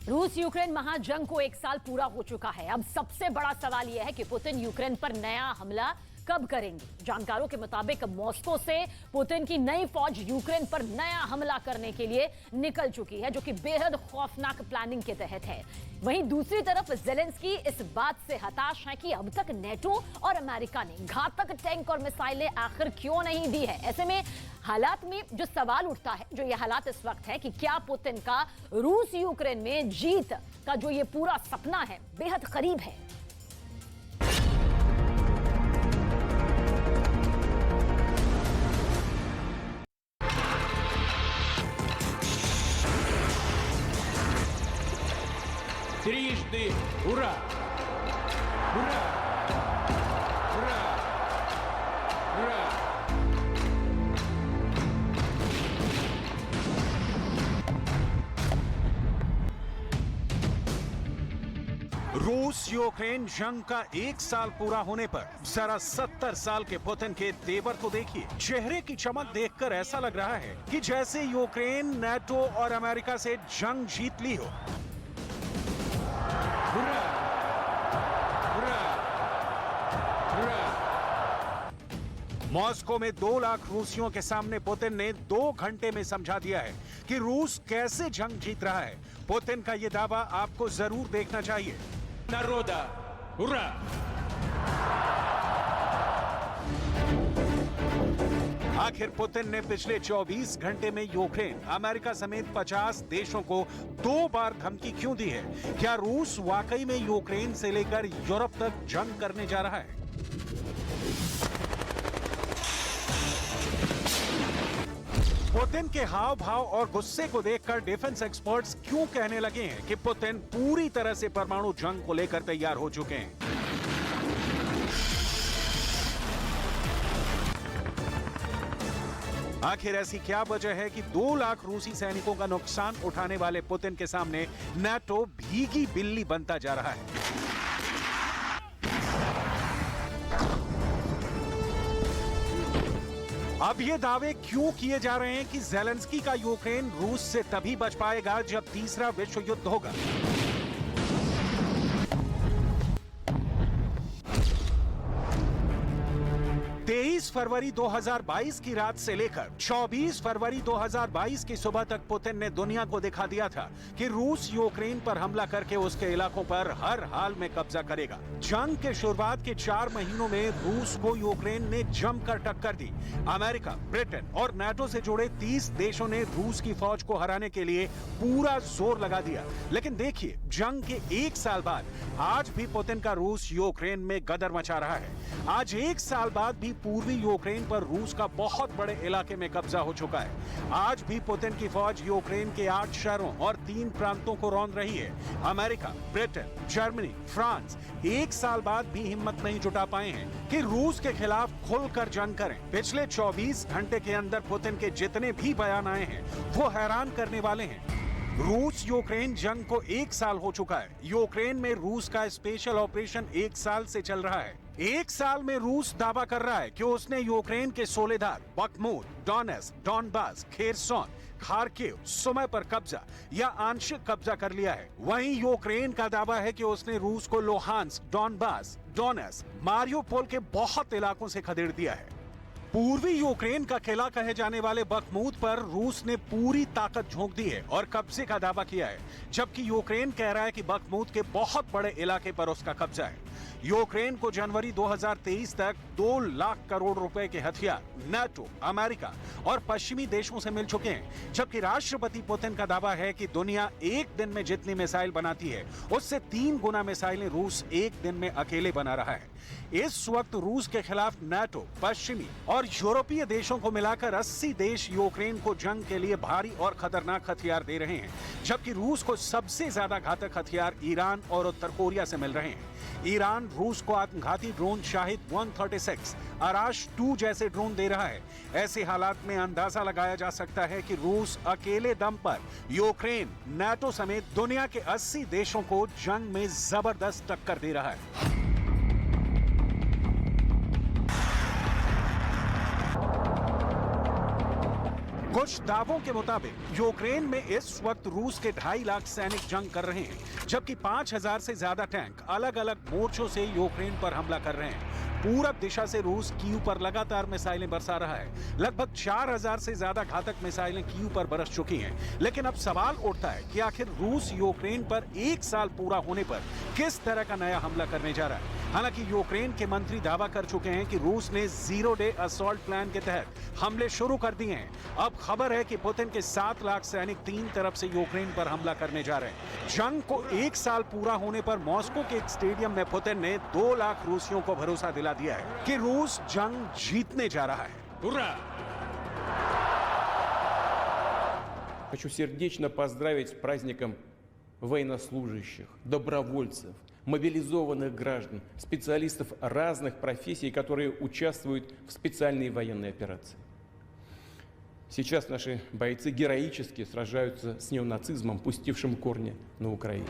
रूस यूक्रेन महाजंग को 1 साल पूरा हो चुका है। अब सबसे बड़ा सवाल यह है कि पुतिन यूक्रेन पर नया हमला कब करेंगे। जानकारों के मुताबिक मॉस्को से पुतिन की नई फौज यूक्रेन पर नया हमला करने के लिए निकल चुकी है, जो कि बेहद खौफनाक प्लानिंग के तहत है। वहीं दूसरी तरफ जेलेंस्की इस बात से हताश है कि अब तक नेटो और अमेरिका ने घातक टैंक और मिसाइलें आखिर क्यों नहीं दी है। ऐसे में हालात में जो सवाल उठता है, जो ये हालात इस वक्त है कि क्या पुतिन का रूस यूक्रेन में जीत का जो ये पूरा सपना है बेहद करीब है। Трижды ура! Ура! Ура! Ура! रूस यूक्रेन जंग का 1 साल पूरा होने पर जरा 70 साल के पुतिन के तेवर तो देखिए। चेहरे की चमक देखकर ऐसा लग रहा है कि जैसे यूक्रेन नेटो और अमेरिका से जंग जीत ली हो। Ура! Ура! Ура! मॉस्को में 2 लाख रूसियों के सामने पुतिन ने 2 घंटे में समझा दिया है कि रूस कैसे जंग जीत रहा है। पुतिन का यह दावा आपको जरूर देखना चाहिए। Народа! Ура! आखिर पुतिन ने पिछले 24 घंटे में यूक्रेन, अमेरिका समेत 50 देशों को 2 बार धमकी क्यों दी है? क्या रूस वाकई में यूक्रेन से लेकर यूरोप तक जंग करने जा रहा है? पुतिन के हाव भाव और गुस्से को देखकर डिफेंस एक्सपर्ट्स क्यों कहने लगे हैं कि पुतिन पूरी तरह से परमाणु जंग को लेकर तैयार हो चुके हैं। आखिर ऐसी क्या वजह है कि 2 लाख रूसी सैनिकों का नुकसान उठाने वाले पुतिन के सामने नाटो भीगी बिल्ली बनता जा रहा है। अब ये दावे क्यों किए जा रहे हैं कि जेलेंस्की का यूक्रेन रूस से तभी बच पाएगा जब तीसरा विश्व युद्ध होगा। 23 फरवरी 2022 की रात से लेकर 24 फरवरी 2022 की सुबह तक पुतिन ने दुनिया को दिखा दिया था कि रूस यूक्रेन पर हमला करके उसके इलाकों पर हर हाल में कब्जा करेगा। जंग के शुरुआत के 4 महीनों में रूस को यूक्रेन ने जमकर टक्कर दी। अमेरिका, ब्रिटेन और नाटो से जुड़े 30 देशों ने रूस की फौज को हराने के लिए पूरा जोर लगा दिया। लेकिन देखिए, जंग के 1 साल बाद आज भी पुतिन का रूस यूक्रेन में गदर मचा रहा है। आज 1 साल बाद भी पूर्वी यूक्रेन पर रूस का बहुत बड़े इलाके में कब्जा हो चुका है। आज भी पुतिन की फौज यूक्रेन के 8 शहरों और 3 प्रांतों को रौंद रही है। अमेरिका, ब्रिटेन, जर्मनी, फ्रांस 1 साल बाद भी हिम्मत नहीं जुटा पाए हैं कि रूस के खिलाफ खुलकर जंग करें। पिछले 24 घंटे के अंदर पुतिन के जितने भी बयान आए हैं वो हैरान करने वाले हैं। रूस यूक्रेन जंग को 1 साल हो चुका है। यूक्रेन में रूस का स्पेशल ऑपरेशन 1 साल से चल रहा है। 1 साल में रूस दावा कर रहा है कि उसने यूक्रेन के Soledar, Bakhmut, Donetsk, Donbas, Kherson, Kharkiv, Sumy पर कब्जा या आंशिक कब्जा कर लिया है। वहीं यूक्रेन का दावा है कि उसने रूस को लोहांस्क, डॉनबास, डोनेट्स्क, मारियोपोल के बहुत इलाकों से खदेड़ दिया है। पूर्वी यूक्रेन का किला कहे जाने वाले बखमूत पर रूस ने पूरी ताकत झोंक दी है और कब्जे का दावा किया है, जबकि यूक्रेन कह रहा है कि बखमूत के बहुत बड़े इलाके पर उसका कब्जा है। यूक्रेन को जनवरी 2023 तक 2 लाख करोड़ रुपए के हथियार नाटो, अमेरिका और पश्चिमी देशों से मिल चुके हैं, जबकि राष्ट्रपति पुतिन का दावा है कि दुनिया एक दिन में जितनी मिसाइल बनाती है उससे 3 गुना मिसाइलें रूस एक दिन में अकेले बना रहा है। इस वक्त रूस के खिलाफ नाटो, पश्चिमी और यूरोपीय देशों को मिलाकर 80 देश यूक्रेन को जंग के लिए भारी और खतरनाक हथियार दे रहे हैं, जबकि रूस को सबसे ज्यादा घातक हथियार ईरान और उत्तर कोरिया से मिल रहे हैं। ईरान रूस को आत्मघाती ड्रोन शाहिद 136, अराश 2 जैसे ड्रोन दे रहा है। ऐसे हालात में अंदाजा लगाया जा सकता है कि रूस अकेले दम पर यूक्रेन, नाटो समेत दुनिया के 80 देशों को जंग में जबरदस्त टक्कर दे रहा है। कुछ दावों के मुताबिक यूक्रेन में इस वक्त रूस के 2.5 लाख सैनिक जंग कर रहे हैं, जबकि 5,000 से ज्यादा टैंक अलग अलग मोर्चों से यूक्रेन पर हमला कर रहे हैं। पूरब दिशा से रूस कीव पर लगातार मिसाइलें बरसा रहा है। लगभग 4,000 से ज्यादा घातक मिसाइलें कीव पर बरस चुकी हैं। लेकिन अब सवाल उठता है कि आखिर रूस यूक्रेन पर 1 साल पूरा होने पर किस तरह का नया हमला करने जा रहा है। हालांकि यूक्रेन के मंत्री दावा कर चुके हैं कि रूस ने 0 डे असॉल्ट प्लान के तहत हमले शुरू कर दिए हैं। अब खबर है कि पुतिन के 7 लाख सैनिक 3 तरफ से यूक्रेन पर हमला करने जा रहे हैं। जंग को 1 साल पूरा होने पर मॉस्को के एक स्टेडियम में पुतिन ने 2 लाख रूसियों को भरोसा दिला दिया है कि रूस जंग जीतने जा रहा है। Ура! Хочу сердечно поздравить с праздником военнослужащих, добровольцев, мобилизованных граждан, специалистов разных профессий, которые участвуют в специальной военной операции. Сейчас наши бойцы героически сражаются с неонацизмом, пустившим корни на Украине.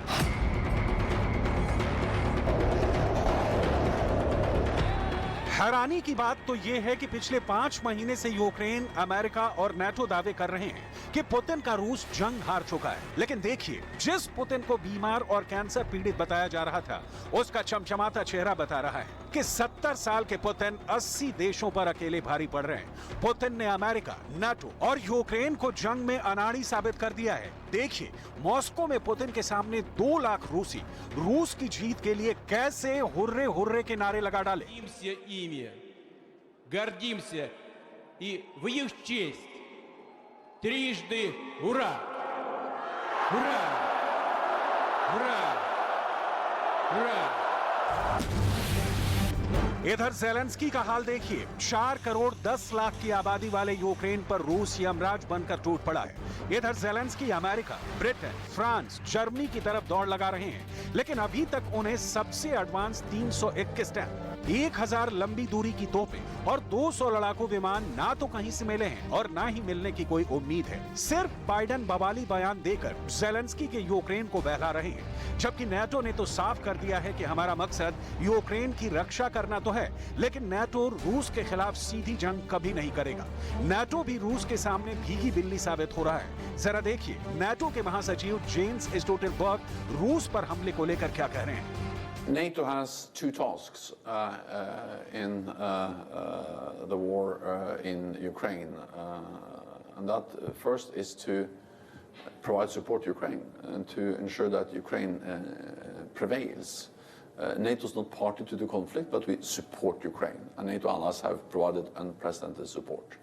हैरानी की बात तो यह है कि पिछले 5 महीने से यूक्रेन, अमेरिका और नाटो दावे कर रहे हैं कि पुतिन का रूस जंग हार चुका है। लेकिन देखिए, जिस पुतिन को बीमार और कैंसर पीड़ित बताया जा रहा था, उसका चमचमाता चेहरा बता रहा है कि 70 साल के पुतिन 80 देशों पर अकेले भारी पड़ रहे हैं। पुतिन ने अमेरिका, नाटो और यूक्रेन को जंग में अनाड़ी साबित कर दिया है। देखिए, मॉस्को में पुतिन के सामने 2 लाख रूसी रूस की जीत के लिए कैसे हुर्रे हुर्रे के नारे लगा डाले। Гордимся ими, гордимся и в их честь трижды ура! Ура! Ура! Ура! इधर ज़ेलेंस्की का हाल देखिए। 4 करोड़ 10 लाख की आबादी वाले यूक्रेन पर रूस यमराज बनकर टूट पड़ा है। इधर Zelensky America, Britain, France, Germany की तरफ दौड़ लगा रहे हैं, लेकिन अभी तक उन्हें सबसे एडवांस 321 टैंक, 1000 लंबी दूरी की तोपें और 200 लड़ाकू विमान ना तो कहीं से मिले हैं और ना ही मिलने की कोई उम्मीद है। सिर्फ बाइडेन बवाली बयान देकर ज़ेलेंस्की के यूक्रेन को बहला रहे हैं, जबकि नाटो ने तो साफ कर दिया है कि हमारा मकसद यूक्रेन की रक्षा करना तो है, लेकिन नाटो रूस के खिलाफ सीधी जंग कभी नहीं करेगा। नाटो भी रूस के सामने भीगी बिल्ली साबित हो रहा है। जरा देखिए, नाटो के महासचिव जेन्स स्टोल्टनबर्ग रूस पर हमले को लेकर क्या कह रहे हैं। NATO has 2 tasks in the war in Ukraine, and that first is to provide support to Ukraine and to ensure that Ukraine prevails. NATO is not party to the conflict, but we support Ukraine, and NATO allies have provided unprecedented support.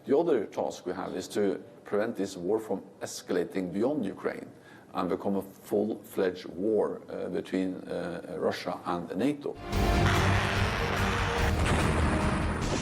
The other task we have is to prevent this war from escalating beyond Ukraine and become a full-fledged war between Russia and NATO.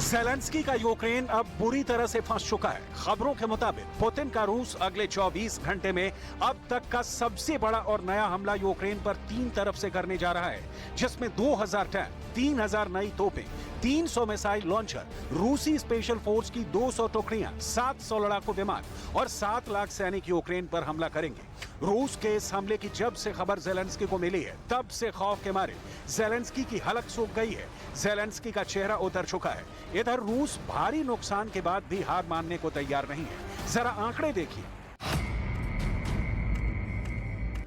Zelensky का Ukraine अब बुरी तरह से फंस चुका है। खबरों के मुताबिक पुतिन का रूस अगले 24 घंटे में अब तक का सबसे बड़ा और नया हमला यूक्रेन पर 3 तरफ से करने जा रहा है, जिसमें 2000 टैंक, 3000 नई तोपें, 300 मिसाइल लॉन्चर, रूसी स्पेशल फोर्स की 200 टुकड़ियां, 700 लड़ाकू विमान और 7 लाख सैनिक यूक्रेन पर हमला करेंगे। रूस के इस हमले की जब से खबर ज़ेलेंस्की को मिली है, तब से खौफ के मारे ज़ेलेंस्की की हलक सूख गई है। ज़ेलेंस्की का चेहरा उतर चुका है। इधर रूस भारी नुकसान के बाद भी हार मानने को तैयार नहीं है। जरा आंकड़े देखिए।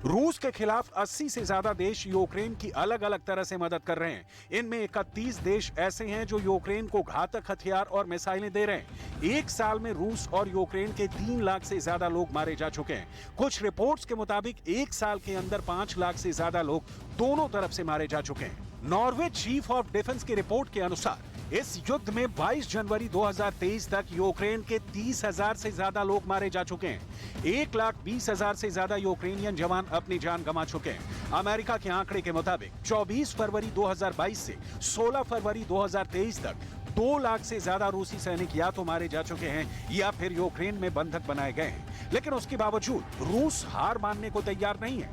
रूस के खिलाफ 80 से ज्यादा देश यूक्रेन की अलग अलग तरह से मदद कर रहे हैं। इनमें 31 देश ऐसे हैं जो यूक्रेन को घातक हथियार और मिसाइलें दे रहे हैं। 1 साल में रूस और यूक्रेन के 3 लाख से ज्यादा लोग मारे जा चुके हैं। कुछ रिपोर्ट्स के मुताबिक 1 साल के अंदर 5 लाख से ज्यादा लोग दोनों तरफ से मारे जा चुके हैं। नॉर्वे चीफ ऑफ डिफेंस की रिपोर्ट के अनुसार इस युद्ध में 22 जनवरी 2023 तक यूक्रेन के 30,000 से ज्यादा लोग मारे जा चुके हैं। 1,20,000 से ज्यादा यूक्रेनियन जवान अपनी जान गंवा चुके हैं। अमेरिका के आंकड़े के मुताबिक 24 फरवरी 2022 से 16 फरवरी 2023 तक 2 लाख से ज्यादा रूसी सैनिक या तो मारे जा चुके हैं या फिर यूक्रेन में बंधक बनाए गए हैं। लेकिन उसके बावजूद रूस हार मानने को तैयार नहीं है।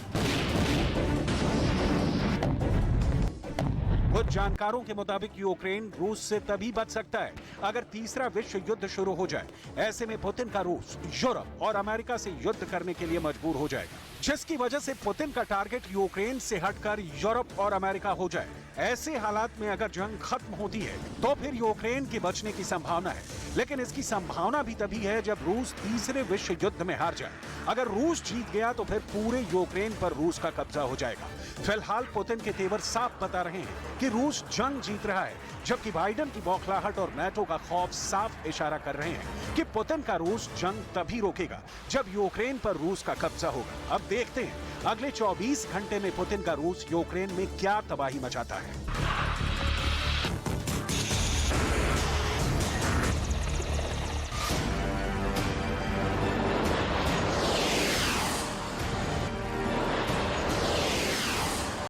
कुछ जानकारों के मुताबिक यूक्रेन रूस से तभी बच सकता है अगर तीसरा विश्व युद्ध शुरू हो जाए। ऐसे में पुतिन का रूस यूरोप और अमेरिका से युद्ध करने के लिए मजबूर हो जाएगा। जिसकी वजह से पुतिन का टारगेट यूक्रेन से हटकर यूरोप और अमेरिका हो जाए। ऐसे हालात में अगर जंग खत्म होती है तो फिर यूक्रेन के बचने की संभावना है, लेकिन इसकी संभावना भी तभी है जब रूस तीसरे विश्व युद्ध में हार जाए। अगर रूस जीत गया तो फिर पूरे यूक्रेन पर रूस का कब्जा हो जाएगा। फिलहाल पुतिन के तेवर साफ बता रहे हैं कि रूस जंग जीत रहा है, जबकि बाइडेन की बौखलाहट और नाटो का खौफ साफ इशारा कर रहे हैं कि पुतिन का रूस जंग तभी रोकेगा जब यूक्रेन पर रूस का कब्जा होगा। अब देखते हैं अगले 24 घंटे में पुतिन का रूस यूक्रेन में क्या तबाही मचाता है।